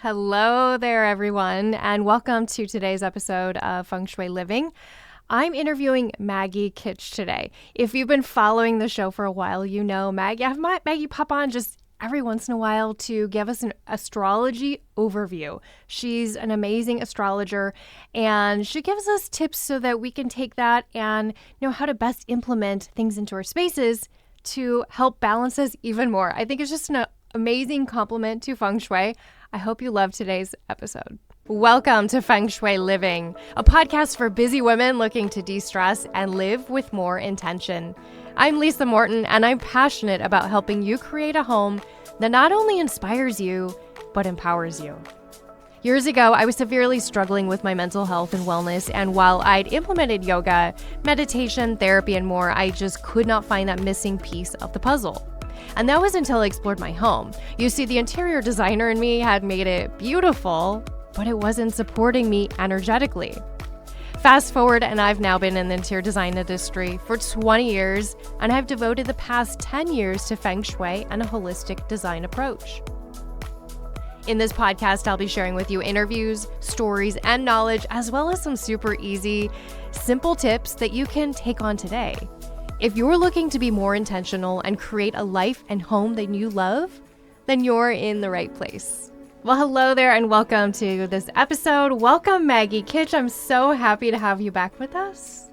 Hello there, everyone, and welcome to today's episode of Feng Shui Living. I'm interviewing Maggie Kitch today. If you've been following the show for a while, you know Maggie. I've met Maggie pop on just every once in a while to give us an astrology overview. She's an amazing astrologer, and she gives us tips so that we can take that and know how to best implement things into our spaces to help balance us even more. I think it's just an amazing compliment to Feng Shui. I hope you love today's episode. Welcome to Feng Shui Living, a podcast for busy women looking to de-stress and live with more intention. I'm Lisa Morton, and I'm passionate about helping you create a home that not only inspires you, but empowers you. Years ago, I was severely struggling with my mental health and wellness, and while I'd implemented yoga, meditation, therapy, and more, I just could not find that missing piece of the puzzle. And that was until I explored my home. You see, the interior designer in me had made it beautiful, but it wasn't supporting me energetically. Fast forward, and I've now been in the interior design industry for 20 years, and I've devoted the past 10 years to Feng Shui and a holistic design approach. In this podcast, I'll be sharing with you interviews, stories, and knowledge, as well as some super easy, simple tips that you can take on today. If you're looking to be more intentional and create a life and home that you love, then you're in the right place. Well, hello there and welcome to this episode. Welcome, Maggie Kitch. I'm so happy to have you back with us.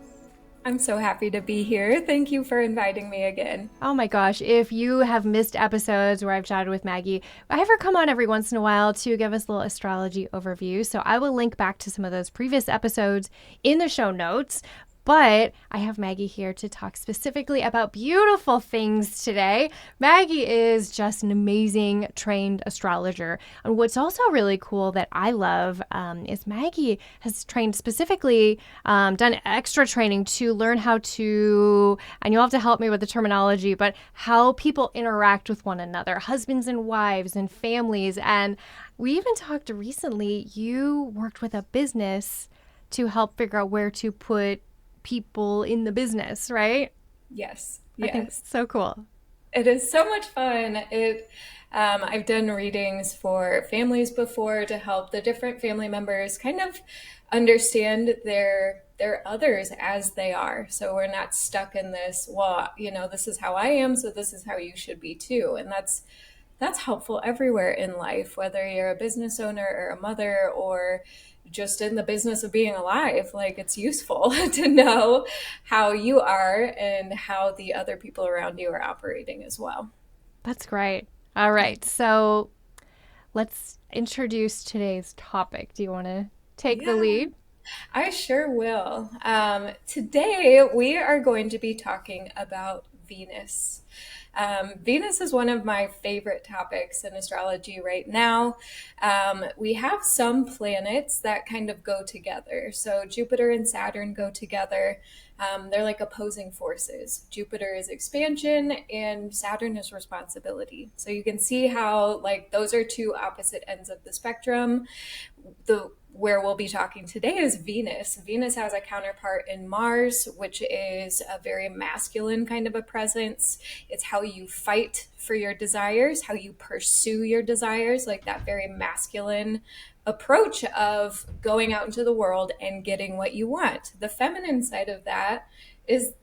I'm so happy to be here. Thank you for inviting me again. Oh my gosh, if you have missed episodes where I've chatted with Maggie, I have her come on every once in a while to give us a little astrology overview. So I will link back to some of those previous episodes in the show notes. But I have Maggie here to talk specifically about beautiful things today. Maggie is just an amazing trained astrologer. And what's also really cool that I love is Maggie has trained specifically, done extra training to learn how to, and you'll have to help me with the terminology, but how people interact with one another, husbands and wives and families. And we even talked recently, you worked with a business to help figure out where to put people in the business, right? Yes. I think it's so cool. It is so much fun. I've done readings for families before to help the different family members kind of understand their others as they are. So we're not stuck in this, well, this is how I am, so this is how you should be too. And that's helpful everywhere in life, whether you're a business owner or a mother or just in the business of being alive. Like, it's useful to know how you are and how the other people around you are operating as well. That's great. All right. So let's introduce today's topic. Do you want to take the lead? I sure will. Today, we are going to be talking about Venus. Venus is one of my favorite topics in astrology right now. We have some planets that kind of go together. So Jupiter and Saturn go together. They're like opposing forces. Jupiter is expansion and Saturn is responsibility. So you can see how like those are two opposite ends of the spectrum. Where we'll be talking today is Venus. Venus has a counterpart in Mars, which is a very masculine kind of a presence. It's how you fight for your desires, how you pursue your desires, like that very masculine approach of going out into the world and getting what you want. The feminine side of that is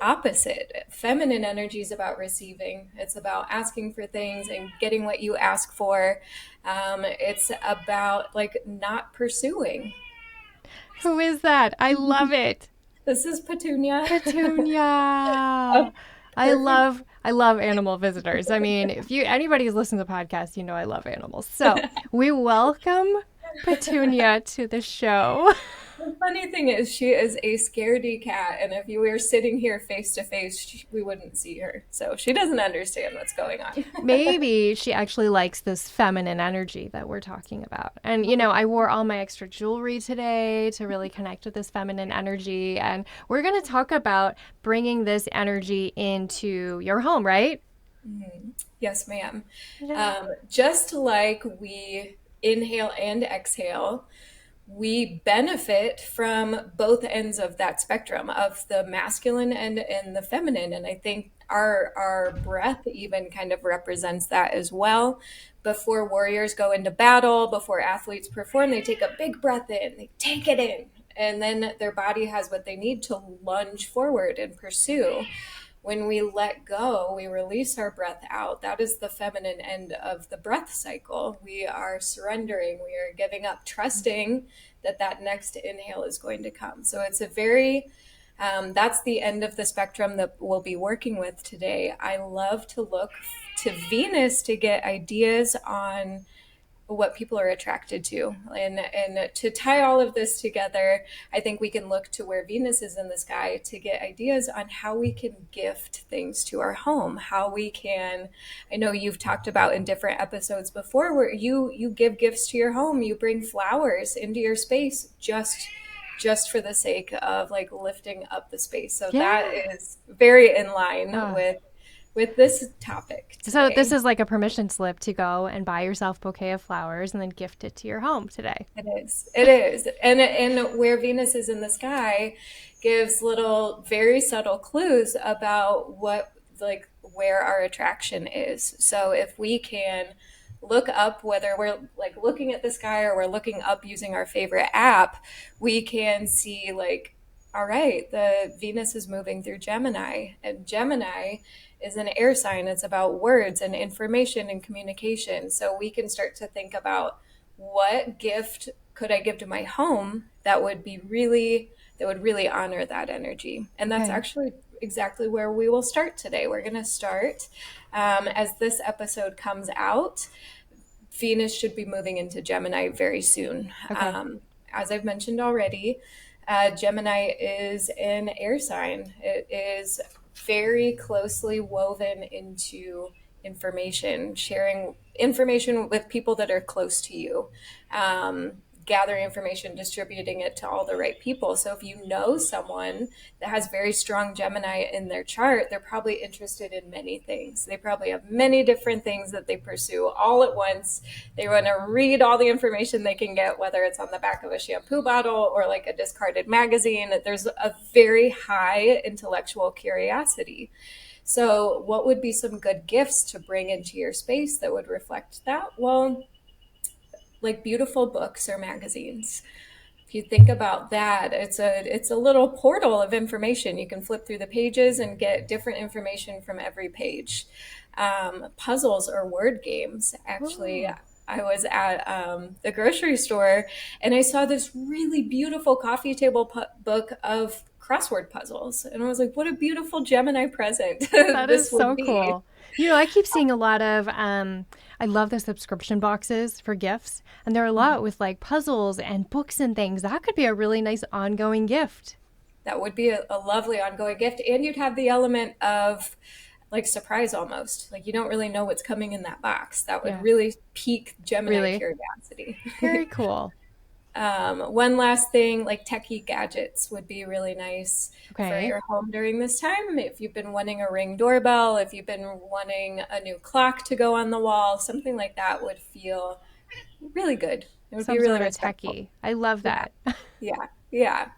opposite. Feminine energy is about receiving. It's about asking for things and getting what you ask for. It's about like not pursuing. Who is that? I love it. This is Petunia. Petunia. I love animal visitors. I mean, if anybody's listening to the podcast, you know I love animals. So we welcome Petunia to the show. The funny thing is she is a scaredy cat, and if you were sitting here face to face, we wouldn't see her. So she doesn't understand what's going on. Maybe she actually likes this feminine energy that we're talking about. And, I wore all my extra jewelry today to really connect with this feminine energy. And we're going to talk about bringing this energy into your home, right? Mm-hmm. Yes, ma'am. Yeah. Just like we inhale and exhale, we benefit from both ends of that spectrum of the masculine and the feminine. And I think our breath even kind of represents that as well. before warriors go into battle, before athletes perform, they take a big breath in, they take it in, and then their body has what they need to lunge forward and pursue. When we let go, we release our breath out. That is the feminine end of the breath cycle. We are surrendering, we are giving up, trusting that that next inhale is going to come. So it's a very, that's the end of the spectrum that we'll be working with today. I love to look to Venus to get ideas on what people are attracted to. And to tie all of this together, I think we can look to where Venus is in the sky to get ideas on how we can gift things to our home, how we can, I know you've talked about in different episodes before where you give gifts to your home, you bring flowers into your space just for the sake of like lifting up the space. So that Yeah. is very in line Oh. with this topic So this today. is like a permission slip to go and buy yourself a bouquet of flowers and then gift it to your home today. It is. It is. And where Venus is in the sky gives little very subtle clues about what like where our attraction is. So if we can look up whether we're like looking at the sky or we're looking up using our favorite app, we can see like all right, the Venus is moving through Gemini, and Gemini is an air sign. It's about words and information and communication. So we can start to think about what gift could I give to my home that would be really that would really honor that energy. And that's Okay. actually exactly where we will start today. We're going to start as this episode comes out. Venus should be moving into Gemini very soon. Okay. As I've mentioned already, Gemini is an air sign. It is very closely woven into information, sharing information with people that are close to you, gathering information, distributing it to all the right people. So if you know someone that has very strong Gemini in their chart, they're probably interested in many things. They probably have many different things that they pursue all at once. They want to read all the information they can get, whether it's on the back of a shampoo bottle or like a discarded magazine. There's a very high intellectual curiosity. So, what would be some good gifts to bring into your space that would reflect that? Well, like beautiful books or magazines. If you think about that, it's a little portal of information. You can flip through the pages and get different information from every page. Puzzles or word games. Actually, Oh. I was at the grocery store and I saw this really beautiful coffee table book of crossword puzzles, and I was like, "What a beautiful Gemini present That is this would so be." cool. I keep seeing a lot of I love the subscription boxes for gifts, and there are a lot with like puzzles and books and things. That could be a really nice ongoing gift. That would be a lovely ongoing gift, and you'd have the element of like surprise almost. Like you don't really know what's coming in that box. That would Yeah. really pique Gemini Really? curiosity. Very cool. One last thing, like techie gadgets would be really nice for Okay. your home during this time. If you've been wanting a Ring doorbell, if you've been wanting a new clock to go on the wall, something like that would feel really good. It would be Some really sort of respectful. techie. I love Yeah, that. yeah, yeah.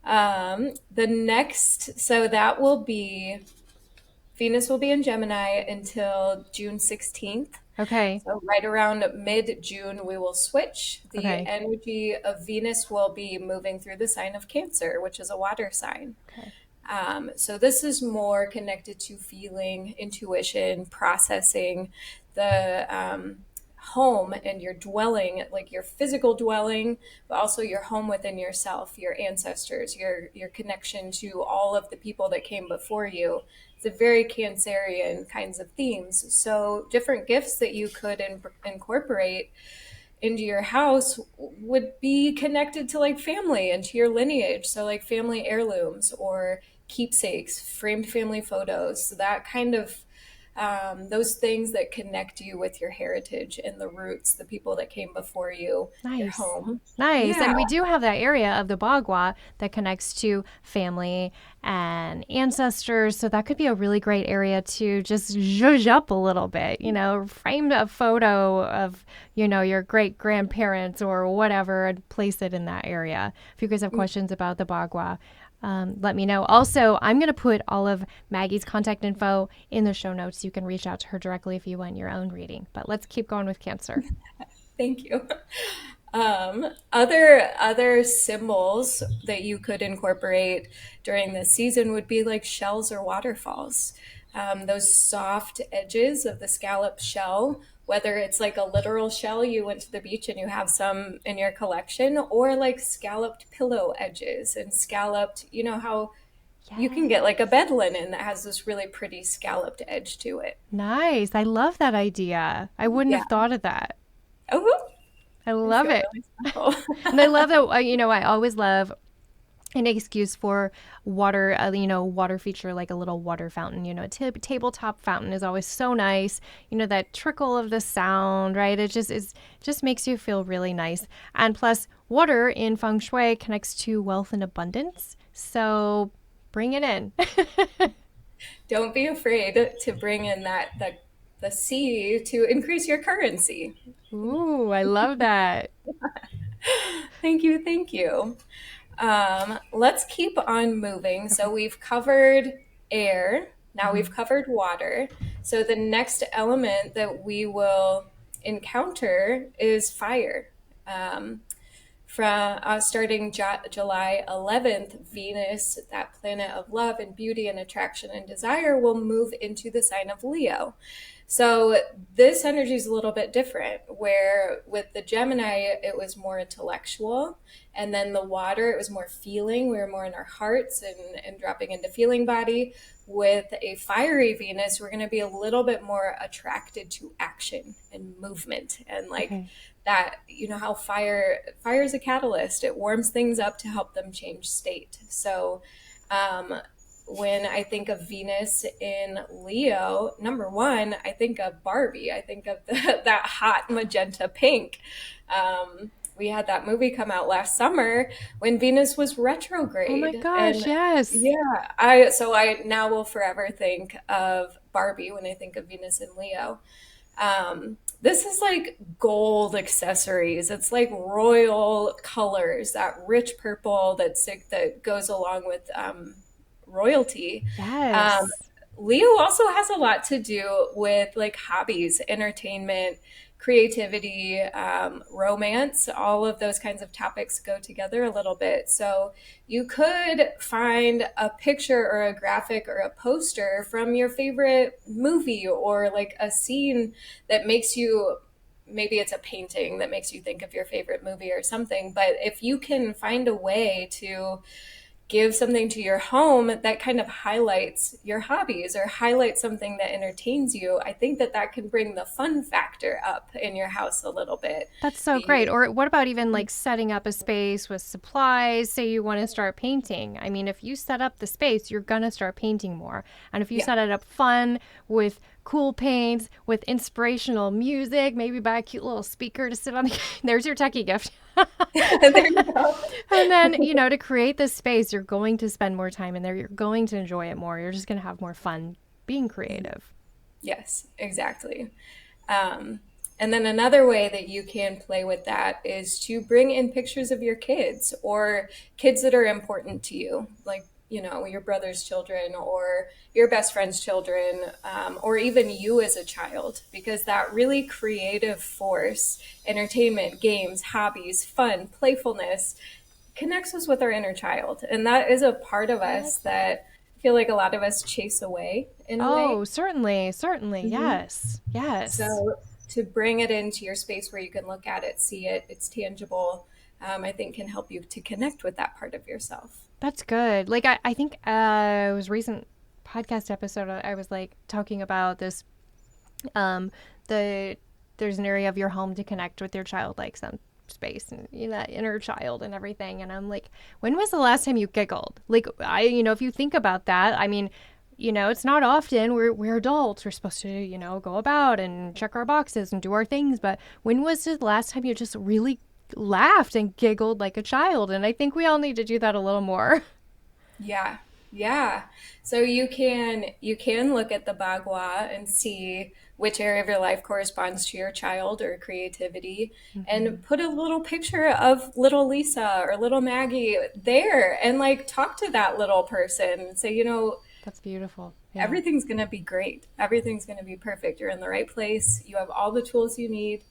The next, so that will be Venus will be in Gemini until June 16th. Okay. So, right around mid June, we will switch. The Okay. energy of Venus will be moving through the sign of Cancer, which is a water sign. Okay. So, this is more connected to feeling, intuition, processing the home and your dwelling, like your physical dwelling, but also your home within yourself, your ancestors, your connection to all of the people that came before you. It's a very Cancerian kinds of themes. So different gifts that you could incorporate into your house would be connected to like family and to your lineage. So like family heirlooms or keepsakes, framed family photos, so that kind of those things that connect you with your heritage and the roots, the people that came before you, your Nice. home. Nice. Yeah, And we do have that area of the Bagua that connects to family and ancestors. So that could be a really great area to just zhuzh up a little bit, frame a photo of, your great grandparents or whatever and place it in that area. If you guys have questions about the Bagua, let me know. Also, I'm going to put all of Maggie's contact info in the show notes. You can reach out to her directly if you want your own reading. But let's keep going with Cancer. Thank you. Other symbols that you could incorporate during this season would be like shells or waterfalls. Those soft edges of the scallop shell, whether it's like a literal shell, you went to the beach and you have some in your collection, or like scalloped pillow edges and scalloped, you know how you can get like a Yes. bed linen that has this really pretty scalloped edge to it. Nice. I love that idea. I wouldn't Yeah. have thought of that. Oh, I I love feel it. really special. And I love that, I always love an excuse for water, water feature like a little water fountain. A tabletop fountain is always so nice. That trickle of the sound, right? It just makes you feel really nice. And plus, water in Feng Shui connects to wealth and abundance. So bring it in. Don't be afraid to bring in the sea to increase your currency. Ooh, I love that. Thank you, thank you. Let's keep on moving. So Okay. we've covered air, now Mhm. we've covered water. So the next element that we will encounter is fire. Um, from starting July 11th, Venus, that planet of love and beauty and attraction and desire, will move into the sign of Leo. So this energy is a little bit different, where with the Gemini, it was more intellectual. And then the water, it was more feeling. We were more in our hearts and dropping into feeling body. With a fiery Venus, we're going to be a little bit more attracted to action and movement and like Okay. that, you know how fire is a catalyst. It warms things up to help them change state. So um, when I think of Venus in Leo, number one, I think of Barbie. I think of that hot magenta pink. We had that movie come out last summer when Venus was Oh my retrograde, gosh, and yes. yeah, I now will forever think of Barbie when I think of Venus in Leo. This is like gold accessories. It's like royal colors, that rich purple that goes along with royalty. Um, Yes. Leo also has a lot to do with like hobbies, entertainment, creativity, romance. All of those kinds of topics go together a little bit. So you could find a picture or a graphic or a poster from your favorite movie or like a scene that makes you, maybe it's a painting that makes you think of your favorite movie or something. But if you can find a way to give something to your home that kind of highlights your hobbies or highlights something that entertains you, I think that that can bring the fun factor up in your house a little bit. That's so great. The Or what about even like setting up a space with supplies? Say you want to start painting. I mean, if you set up the space, you're going to start painting more. And if you Yeah. set it up fun with cool paints, with inspirational music, maybe buy a cute little speaker to sit on the. There's your techie gift. There you go. And then, to create this space, you're going to spend more time in there. You're going to enjoy it more. You're just going to have more fun being creative. Yes, exactly. Um, and then another way that you can play with that is to bring in pictures of your kids or kids that are important to you, like, you know, your brother's children or your best friend's children, or even you as a child, because that really creative force, entertainment, games, hobbies, fun, playfulness connects us with our inner child. And that is a part of I us like that. that I feel like a lot of us chase away in a way. Oh, certainly. Certainly. Mhm. Yes. Yes. So to bring it into your space where you can look at it, see it, it's tangible, I think can help you to connect with that part of yourself. That's good. Like I think it was a recent podcast episode. I was like talking about this. Um, the there's an area of your home to connect with your child, like some space and that inner child and everything. And I'm like, when was the last time you giggled? Like if you think about that, I mean, it's not often. We're adults. We're supposed to go about and check our boxes and do our things. But when was the last time you just really laughed and giggled like a child? And I think we all need to do that a little more. Yeah. Yeah. So you can look at the Bagua and see which area of your life corresponds to your child or creativity Hmm. and put a little picture of little Lisa or little Maggie there and like talk to that little person. Say, That's beautiful. Yeah. everything's going to be great. Everything's going to be perfect. You're in the right place. You have all the tools you need.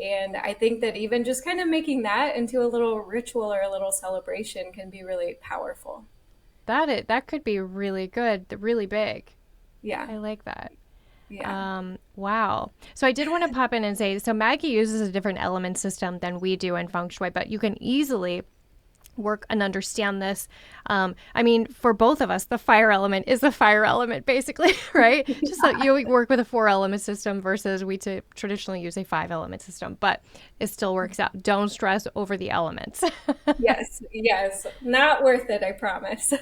And I think that even just kind of making that into a little ritual or a little celebration can be really powerful. That could be really good, really big. Yeah. I like that. Yeah. Wow. So I did want to pop in and say, so Maggie uses a different element system than we do in Feng Shui, but you can easily work and understand this. I mean, for both of us, the fire element is the fire element, basically, right? Just like you work with a 4 element system versus we traditionally use a 5 element system, but it still works out. Don't stress over the elements. Yes, yes. Not worth it, I promise.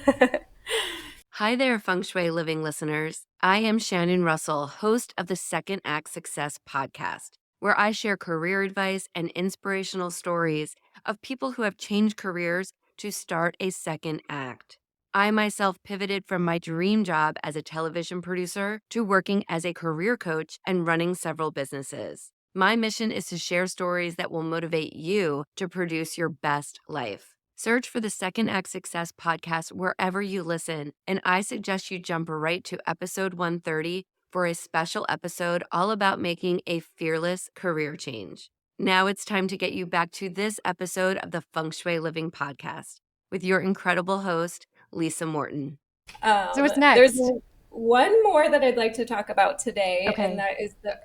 Hi there, Feng Shui Living listeners. I am Shannon Russell, host of the Second Act Success podcast, where I share career advice and inspirational stories of people who have changed careers to start a second act. I myself pivoted from my dream job as a television producer to working as a career coach and running several businesses. My mission is to share stories that will motivate you to produce your best life. Search for the Second Act Success podcast wherever you listen, and I suggest you jump right to episode 130 for a special episode all about making a fearless career change. Now it's time to get you back to this episode of the Feng Shui Living podcast with your incredible host, Lisa Morton. So what's There's next? one more that I'd like to talk about today, and Okay. that is the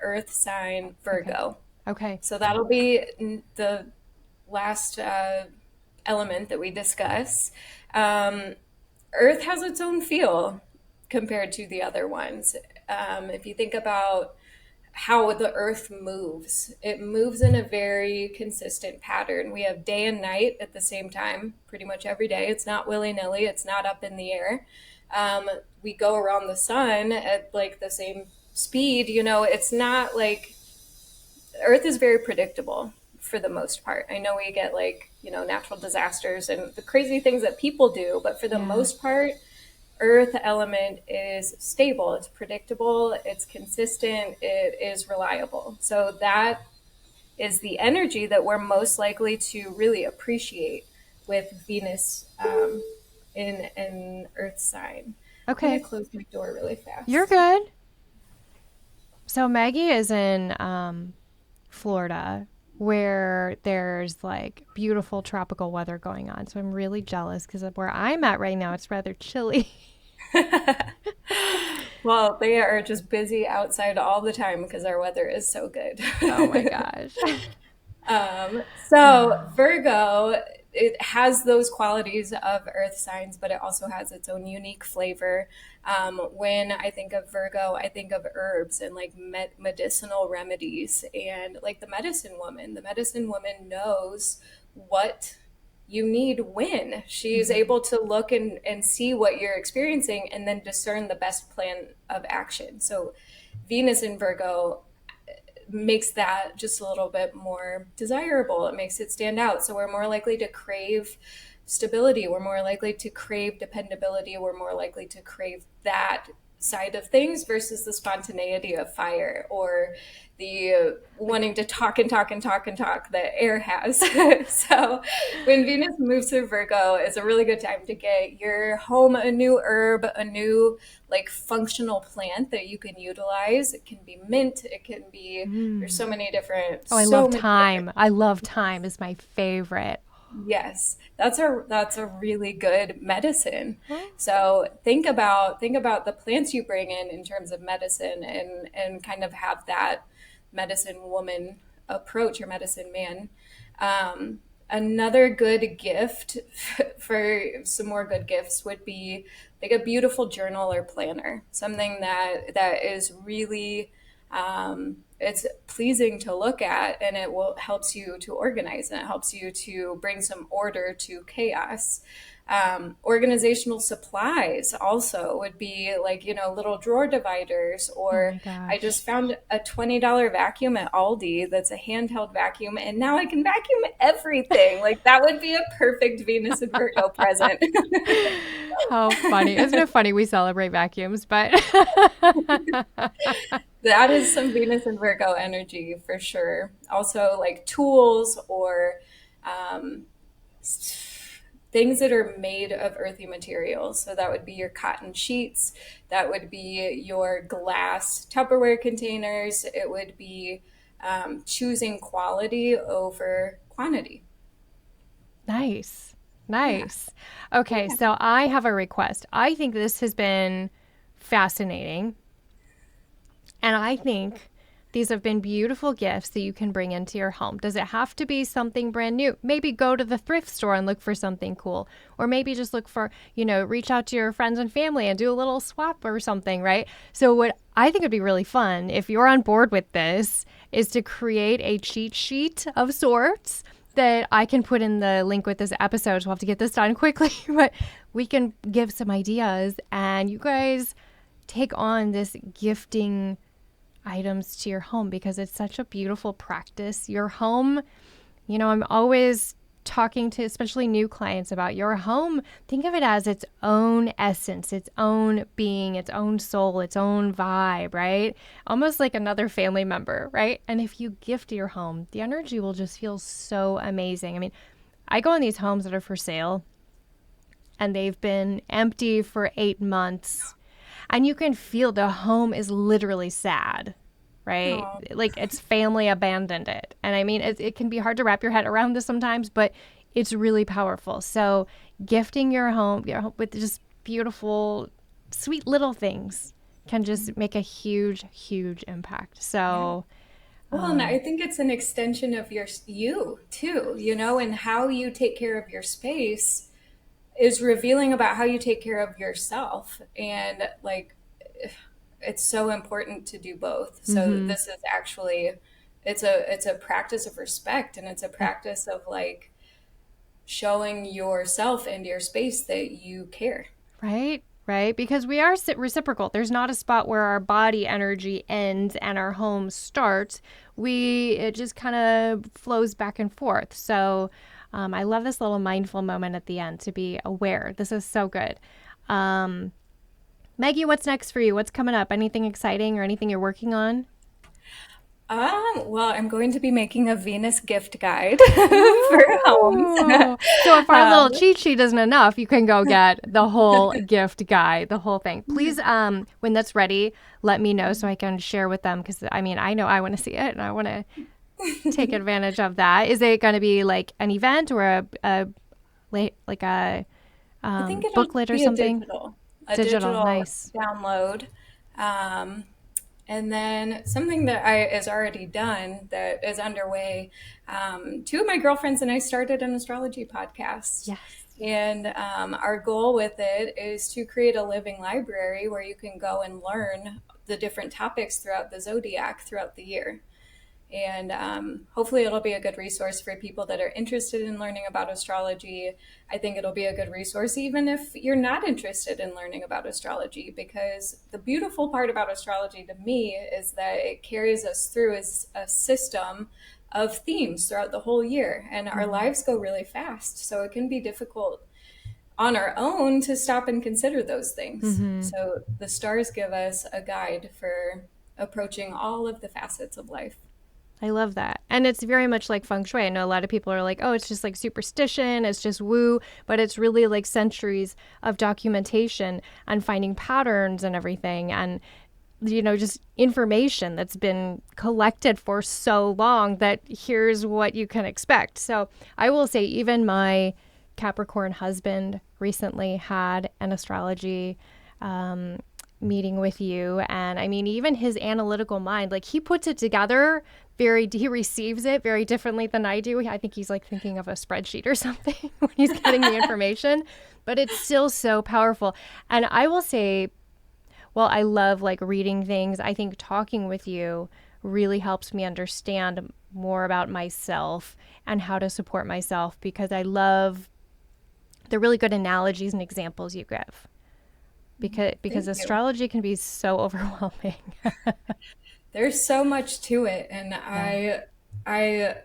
Earth sign Okay. Virgo. Okay. So that'll be the last element that we discuss. Um, Earth has its own feel compared to the other ones. If you think about how the earth moves. It moves in a very consistent pattern. We have day and night at the same time, pretty much every day. It's not willy nilly, it's not up in the air. We go around the sun at like the same speed. It's not like Earth is very predictable for the most part. I know we get like, natural disasters and the crazy things that people do, but for the Yeah. most part, Earth element is stable, it's predictable, it's consistent, it is reliable. So that is the energy that we're most likely to really appreciate with Venus in an Earth sign. I'm going Okay. to close my door really You're fast. good. So Maggie is in Florida where there's like beautiful tropical weather going on. So I'm really jealous because where I'm at right now, it's rather chilly. Well, they are just busy outside all the time because our weather is so good. Oh my gosh. So Virgo, it has those qualities of earth signs, but it also has its own unique flavor. When I think of Virgo, I think of herbs and like medicinal remedies and like the medicine woman. The medicine woman knows what you need when she's Hmm. able to look and see what you're experiencing and then discern the best plan of action. So Venus in Virgo makes that just a little bit more desirable. It makes it stand out. So we're more likely to crave stability. We're more likely to crave dependability. We're more likely to crave that side of things versus the spontaneity of fire or the wanting to talk and talk and talk and talk that air has. So when Venus moves through Virgo, it's a really good time to get your home a new herb, a new like functional plant that you can utilize. It can be mint, it can be there's Mm. Oh, I so love many different. thyme. I love thyme is my favorite. Yes, that's a really good medicine. Huh? So think about the plants you bring in terms of medicine and kind of have that medicine woman approach or medicine man. Um, Another good gift for some more good gifts would be like a beautiful journal or planner, something that is really It's pleasing to look at, and it will helps you to organize, and it helps you to bring some order to chaos. Organizational supplies also would be like, little drawer dividers, Oh or my I gosh. just found a $20 vacuum at Aldi that's a handheld vacuum, and now I can vacuum everything. Like that would be a perfect Venus and Virgo present. How funny. Isn't it funny we celebrate vacuums, but That is some Venus and Virgo energy for sure. Also, like tools or um, things that are made of earthy materials. So that would be your cotton sheets, that would be your glass Tupperware containers, it would be choosing quality over quantity. nice. Yeah. Nice. Okay, Yeah. so I have a request. I think this has been fascinating. And I think these have been beautiful gifts that you can bring into your home. Does it have to be something brand new? Maybe go to the thrift store and look for something cool. Or maybe just look for, reach out to your friends and family and do a little swap or something, right? So, what I think would be really fun, if you're on board with this, is to create a cheat sheet of sorts that I can put in the link with this episode. So we'll have to get this done quickly, but we can give some ideas and you guys take on this gifting items to your home because it's such a beautiful practice. Your home, I'm always talking to especially new clients about your home. Think of it as its own essence, its own being, its own soul, its own vibe, right? Almost like another family member, right? And if you gift your home, the energy will just feel so amazing. I mean, I go in these homes that are for sale and they've been empty for 8 months and you can feel the home is literally sad, right? Oh, Like its family abandoned it. And I mean, it can be hard to wrap your head around this sometimes, but it's really powerful. So gifting your home with just beautiful, sweet little things can just make a huge, huge impact. yeah. So, Well, and I think it's an extension of you too, and how you take care of your space is revealing about how you take care of yourself. And like, it's so important to do both. So mm-hmm. this is actually, it's a practice of respect, and it's a Yeah. practice of like showing yourself and your space that you care. Right, right. Because we are reciprocal. There's not a spot where our body energy ends and our home starts. It just kind of flows back and forth. So I love this little mindful moment at the end to be aware. This is so good. Um, Maggie, what's next for you? What's coming up? Anything exciting or anything you're working on? Well, I'm going to be making a Venus gift guide for homes. Ooh. So if our little um, cheat sheet isn't enough, you can go get the whole gift guide, the whole thing. Please, when that's ready, let me know so I can share with them because I mean, I know I want to see it and I want to take advantage of that. Is it going to be like an event or like a I think it'll booklet or be a something? digital, Digital, nice. download. Um, and then something that is already done, that is underway. Two of my girlfriends and I started an astrology podcast. Yes. And our goal with it is to create a living library where you can go and learn the different topics throughout the zodiac throughout the year. And hopefully, it'll be a good resource for people that are interested in learning about astrology. I think it'll be a good resource even if you're not interested in learning about astrology, because the beautiful part about astrology to me is that it carries us through as a system of themes throughout the whole year. And our Mm-hmm. lives go really fast. So it can be difficult on our own to stop and consider those things. Mm-hmm. So the stars give us a guide for approaching all of the facets of life. I love that. And it's very much like feng shui. I know a lot of people are like, oh, it's just like superstition, it's just woo, but it's really like centuries of documentation and finding patterns and everything. And, just information that's been collected for so long that here's what you can expect. So I will say, even my Capricorn husband recently had an astrology meeting with you. And I mean, even his analytical mind, like he puts it together he receives it very differently than I do. I think he's like thinking of a spreadsheet or something when he's getting the information, but it's still so powerful. And I will say, well, I love like reading things. I think talking with you really helps me understand more about myself and how to support myself, because I love the really good analogies and examples you give. Because Thank you. astrology can be so overwhelming. There's so much to it, and Yeah. I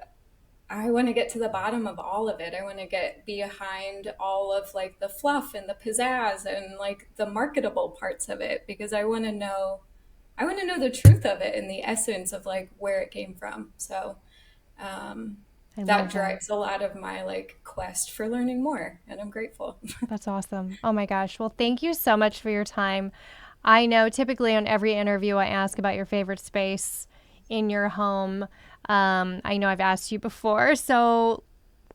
I want to get to the bottom of all of it. I want to get behind all of like the fluff and the pizzazz and like the marketable parts of it, because I want to know the truth of it and the essence of like where it came from. So um, I that love that. drives a lot of my like quest for learning more, and I'm grateful. That's awesome. Oh my gosh. Well, thank you so much for your time. I know typically on every interview I ask about your favorite space in your home. I know I've asked you before. So,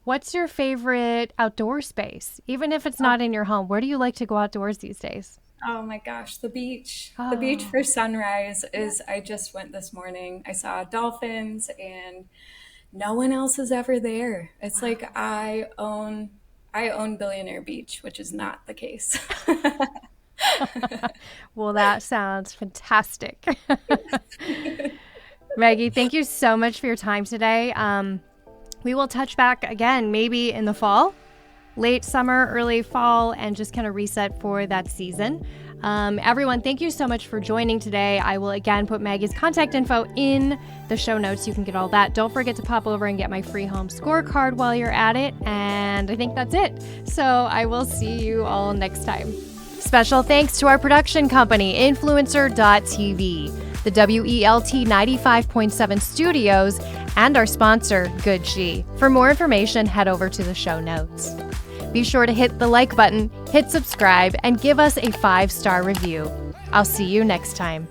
what's your favorite outdoor space? Even if it's Oh, not in your home, where do you like to go outdoors these days? oh my gosh, the beach. The beach Oh, for sunrise is, I just went this morning. I saw dolphins and no one else is ever there. It's wow. like I own Billionaire Beach, which is not the case. Well, that sounds fantastic. Maggie, thank you so much for your time today. We will touch back again, maybe in the fall, late summer, early fall, and just kind of reset for that season. Everyone, thank you so much for joining today. I will again put Maggie's contact info in the show notes. You can get all that. Don't forget to pop over and get my free home scorecard while you're at it. And I think that's it. So I will see you all next time. Special thanks to our production company, Influencer.tv, the WELT 95.7 studios, and our sponsor, Good She. For more information, head over to the show notes. Be sure to hit the like button, hit subscribe, and give us a 5-star review. I'll see you next time.